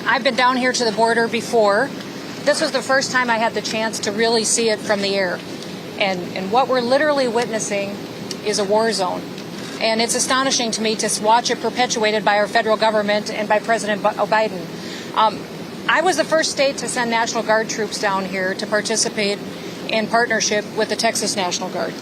I've been down here to the border before. This was the first time I had the chance to really see it from the air. And what we're literally witnessing is a war zone. And it's astonishing to me to watch it perpetuated by our federal government and by President Biden. I was the first state to send National Guard troops down here to participate in partnership with the Texas National Guard.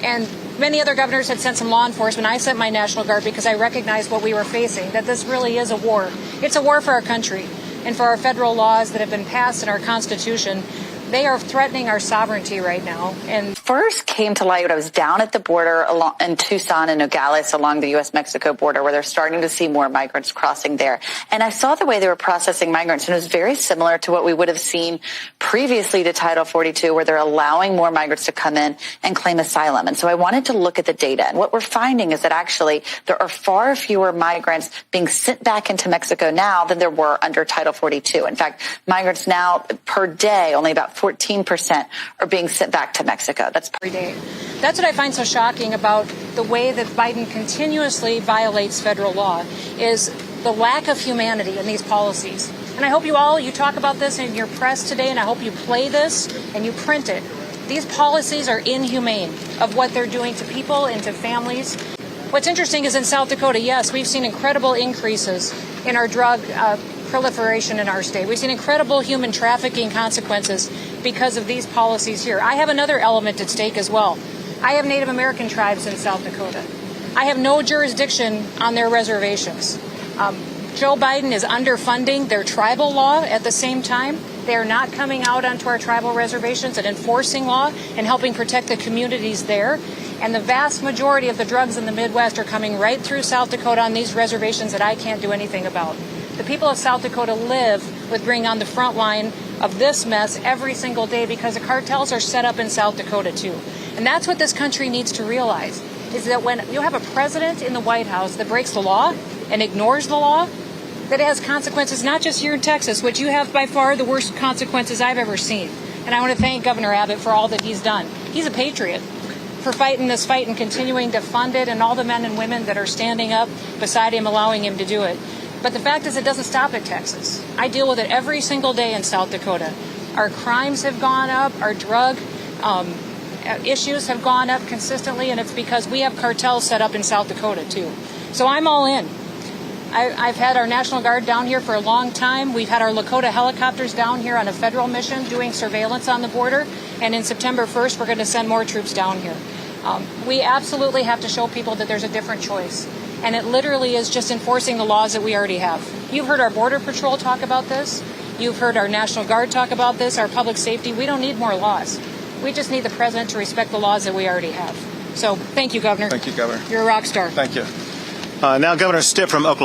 And many other governors had sent some law enforcement. I sent my National Guard because I recognized what we were facing, that this really is a war. It's a war for our country and for our federal laws that have been passed in our Constitution. They are threatening our sovereignty right now. And first came to light when I was down at the border in Tucson and Nogales along the U.S.-Mexico border, where they're starting to see more migrants crossing there. And I saw the way they were processing migrants, and it was very similar to what we would have seen previously to Title 42, where they're allowing more migrants to come in and claim asylum. And so I wanted to look at the data. And what we're finding is that actually there are far fewer migrants being sent back into Mexico now than there were under Title 42. In fact, migrants now per day, only about 14% are being sent back to Mexico. That's every day. That's what I find so shocking about the way that Biden continuously violates federal law, is the lack of humanity in these policies. And I hope you talk about this in your press today, and I hope you play this and you print it. These policies are inhumane of what they're doing to people and to families. What's interesting is in South Dakota, yes, we've seen incredible increases in our drug proliferation in our state. We've seen incredible human trafficking consequences because of these policies here. I have another element at stake as well. I have Native American tribes in South Dakota. I have no jurisdiction on their reservations. Joe Biden is underfunding their tribal law at the same time. They are not coming out onto our tribal reservations and enforcing law and helping protect the communities there. And the vast majority of the drugs in the Midwest are coming right through South Dakota on these reservations that I can't do anything about. The people of South Dakota live with being on the front line of this mess every single day because the cartels are set up in South Dakota too. And that's what this country needs to realize, is that when you have a president in the White House that breaks the law and ignores the law, that it has consequences not just here in Texas, which you have by far the worst consequences I've ever seen. And I want to thank Governor Abbott for all that he's done. He's a patriot for fighting this fight and continuing to fund it, and all the men and women that are standing up beside him, allowing him to do it. But the fact is, it doesn't stop at Texas. I deal with it every single day in South Dakota. Our crimes have gone up, our drug issues have gone up consistently, and it's because we have cartels set up in South Dakota too. So I'm all in. I've had our National Guard down here for a long time. We've had our Lakota helicopters down here on a federal mission doing surveillance on the border. And in September 1st, we're going to send more troops down here. We absolutely have to show people that there's a different choice. And it literally is just enforcing the laws that we already have. You've heard our Border Patrol talk about this. You've heard our National Guard talk about this, our public safety. We don't need more laws. We just need the president to respect the laws that we already have. So thank you, Governor. Thank you, Governor. You're a rock star. Thank you. Now, Governor Stitt from Oklahoma.